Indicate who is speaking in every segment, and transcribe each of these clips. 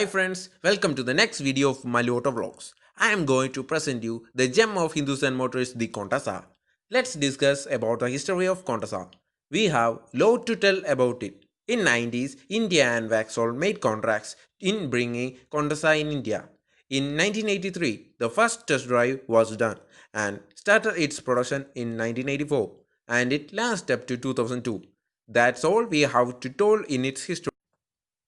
Speaker 1: Hi friends, welcome to the next video of my Auto Vlogs. I am going to present you the gem of Hindustan motors, the Contessa. Let's discuss about the history of Contessa. We have lot to tell about it. In 90s, India and Vauxhall made contracts in bringing Contessa in India. In 1983, the first test drive was done and started its production in 1984 and it lasted up to 2002. That's all we have to tell in its history.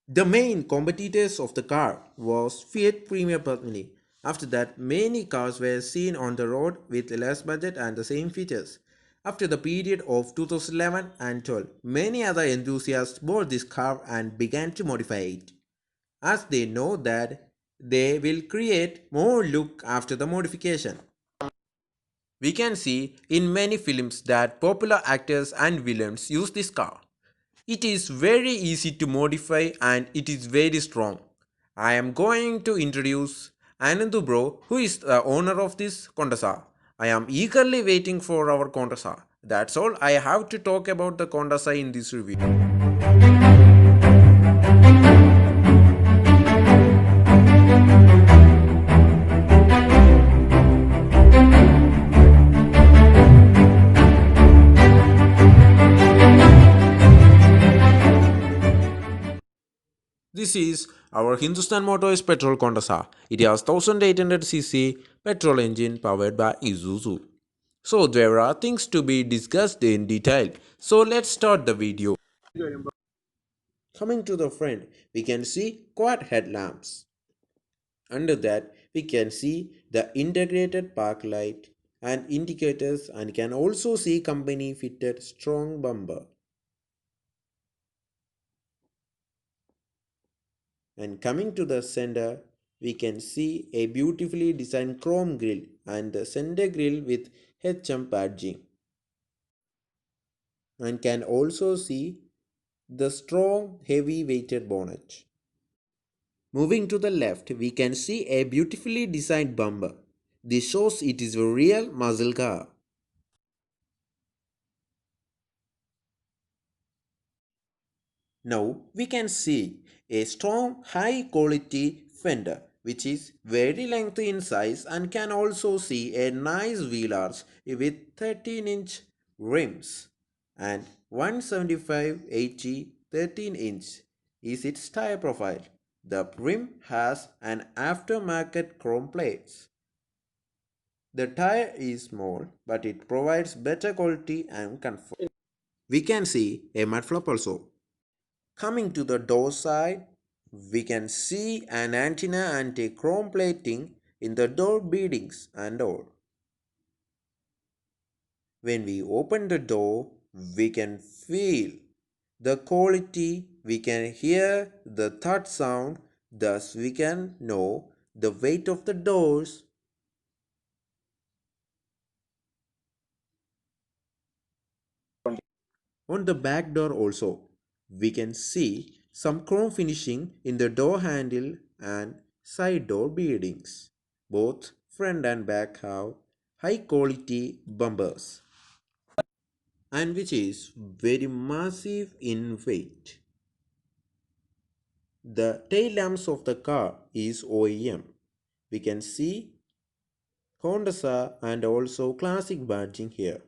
Speaker 1: The main competitors of the car was Fiat Premier family. After that, many cars were seen on the road with less budget and the same features. After the period of 2011 and 12, many other enthusiasts bought this car and began to modify it, as they know that they will create more look after the modification. We can see in many films that popular actors and villains use this car. It is very easy to modify and it is very strong. I am going to introduce Anandhu bro, who is the owner of this Contessa. I am eagerly waiting for our Contessa. That's all I have to talk about the Contessa in this review. This is our Hindustan Motors petrol Contessa. It has 1800cc petrol engine powered by Isuzu. So there are things to be discussed in detail. So let's start the video. Coming to the front, we can see quad headlamps. Under that, we can see the integrated park light and indicators and can also see company fitted strong bumper. And coming to the center, we can see a beautifully designed chrome grille and the center grille with HM badging. And can also see the strong heavy weighted bonnet. Moving to the left, we can see a beautifully designed bumper. This shows it is a real muscle car. Now we can see a strong high quality fender which is very lengthy in size and can also see a nice wheel arch with 13-inch rims and 175/80 13-inch is its tire profile. The rim has an aftermarket chrome plates. The tire is small but it provides better quality and comfort. We can see a mud flap also. Coming to the door side, we can see an antenna and a chrome plating in the door beadings and all. When we open the door, we can feel the quality, we can hear the thud sound, thus we can know the weight of the doors. On the back door also, we can see some chrome finishing in the door handle and side door beadings. Both front and back have high quality bumpers and which is very massive in weight. The tail lamps of the car is OEM. We can see Contessa and also classic badging here.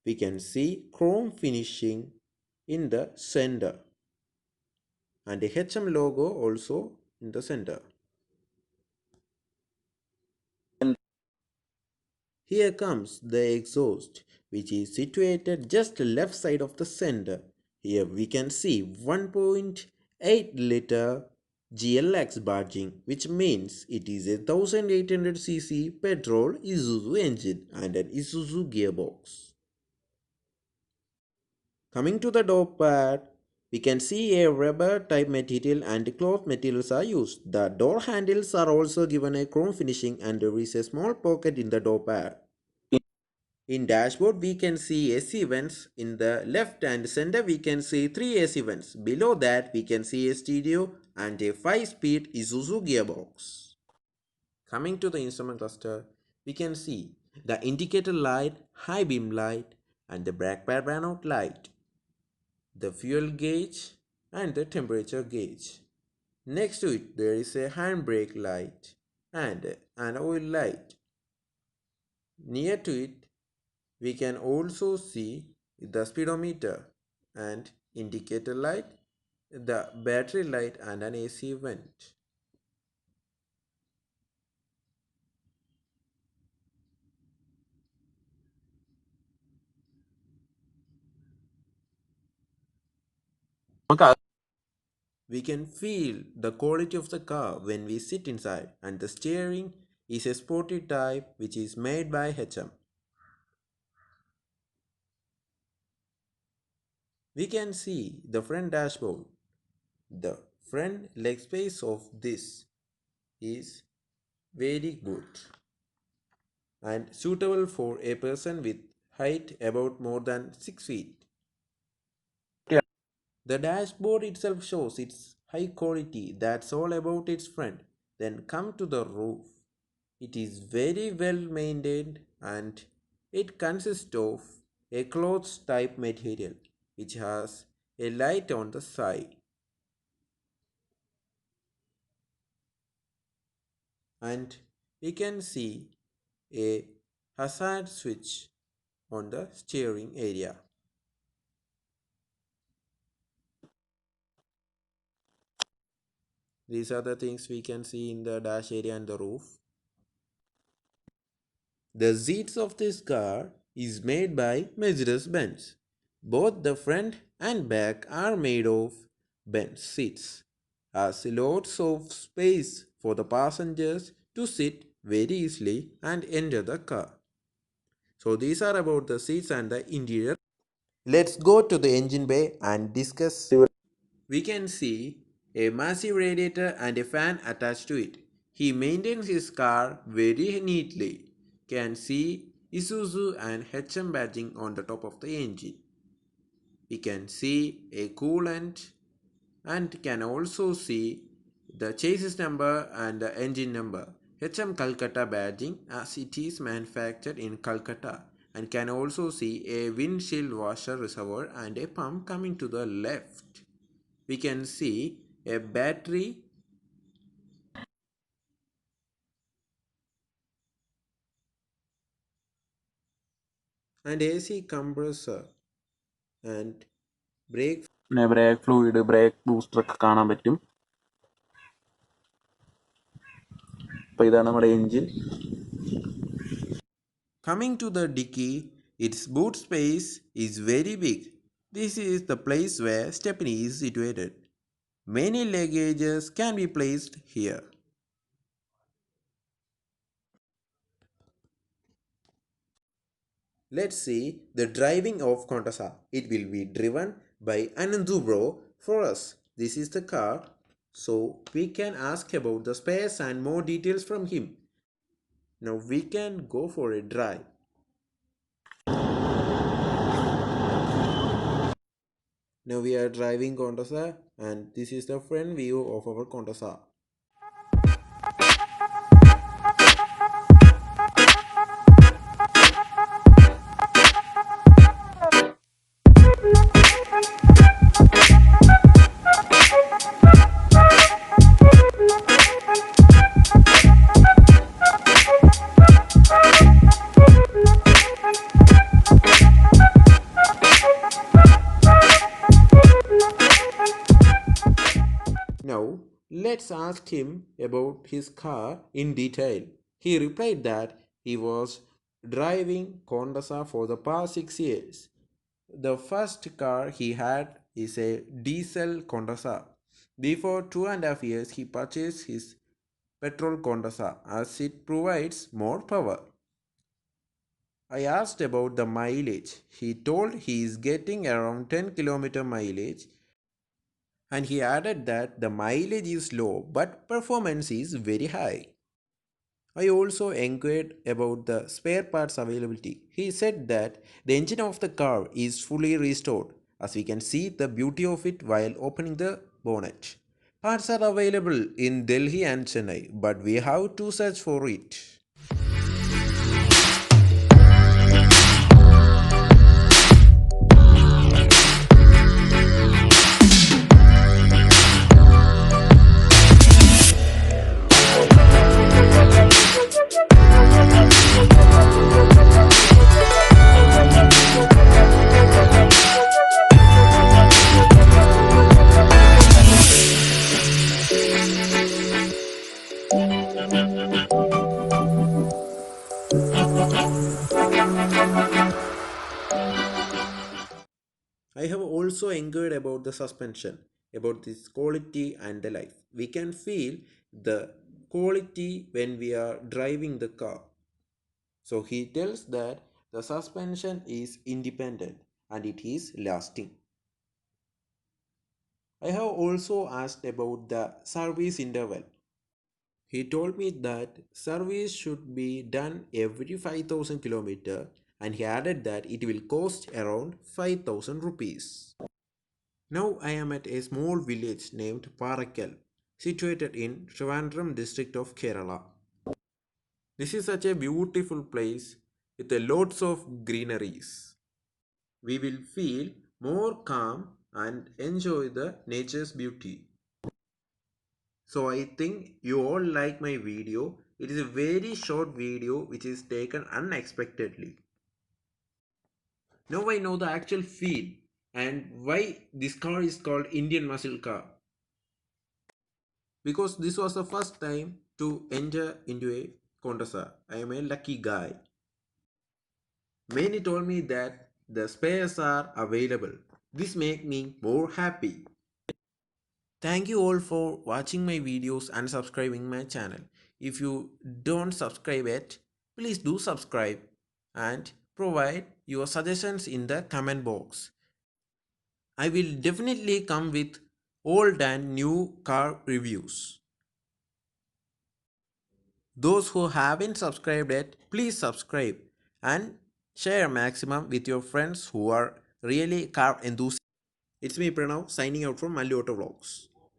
Speaker 1: We can see chrome finishing in the center and a HM logo also in the center. Here comes the exhaust, which is situated just left side of the center. Here we can see 1.8 liter GLX badging, which means it is a 1800cc petrol Isuzu engine and an Isuzu gearbox. Coming to the door pad, we can see a rubber type material and cloth materials are used. The door handles are also given a chrome finishing and there is a small pocket in the door pad. In dashboard we can see AC vents. In the left and center we can see 3 AC vents. Below that we can see a stereo and a 5-speed Isuzu gearbox. Coming to the instrument cluster, we can see the indicator light, high beam light and the brake pad burnout light, the fuel gauge and the temperature gauge. Next to it there is a handbrake light and an oil light. Near to it we can also see the speedometer and indicator light, the battery light and an AC vent. We can feel the quality of the car when we sit inside, and the steering is a sporty type which is made by HM. We can see the front dashboard. The front leg space of this is very good and suitable for a person with height about more than 6 feet. The dashboard itself shows its high quality, that's all about its front. Then come to the roof. It is very well maintained and it consists of a cloth type material which has a light on the side and we can see a hazard switch on the steering area. These are the things we can see in the dash area and the roof. The seats of this car is made by Mercedes-Benz. Both the front and back are made of Benz seats. Has lots of space for the passengers to sit very easily and enter the car. So these are about the seats and the interior. Let's go to the engine bay and discuss. We can see a massive radiator and a fan attached to it. He maintains his car very neatly. Can see Isuzu and HM badging on the top of the engine. We can see a coolant and can also see the chassis number and the engine number. HM Kolkata badging as it is manufactured in Kolkata, and can also see a windshield washer reservoir and a pump coming to the left. We can see a battery and AC compressor and brake.
Speaker 2: പിന്നെ brake fluid break booster ഒക്കെ കാണാൻ പറ്റും. അപ്പോൾ ഇതാണ് നമ്മുടെ engine.
Speaker 1: Coming to the dicky, its boot space is very big. This is the place where stepney is situated. Many luggages can be placed here. Let's see the driving of Contessa. It will be driven by Anandhu bro for us. This is the car, so we can ask about the spares and more details from him. Now we can go for a drive. Now we are driving Contessa and this is the front view of our Contessa. Now, let's ask him about his car in detail. He replied that he was driving Contessa for the past 6 years. The first car he had is a diesel Contessa. Before 2.5 years, he purchased his petrol Contessa as it provides more power. I asked about the mileage. He told he is getting around 10 km mileage, and he added that the mileage is low but performance is very high. I also inquired about the spare parts availability. He said that the engine of the car is fully restored, as we can see the beauty of it while opening the bonnet. Parts are available in Delhi and Chennai, but we have to search for it. I have also inquired about the suspension, about its quality and the life. We can feel the quality when we are driving the car. So he tells that the suspension is independent and it is lasting. I have also asked about the service interval. He told me that service should be done every 5000 km and he added that it will cost around 5000 rupees. Now I am at a small village named Parakkal, situated in Trivandrum district of Kerala. This is such a beautiful place with a lots of greeneries. We will feel more calm and enjoy the nature's beauty. So I think you all like my video. It is a very short video which is taken unexpectedly. Now I know the actual feel and why this car is called Indian muscle car. Because this was the first time to enter into a Contessa. I am a lucky guy. Many told me that the spares are available. This made me more happy. Thank you all for watching my videos and subscribing my channel. If you don't subscribe yet, please do subscribe and provide your suggestions in the comment box. I will definitely come with old and new car reviews. Those who haven't subscribed yet, please subscribe and share maximum with your friends who are really car enthusiasts. It's me Pranav signing out from Malli Auto Vlogs.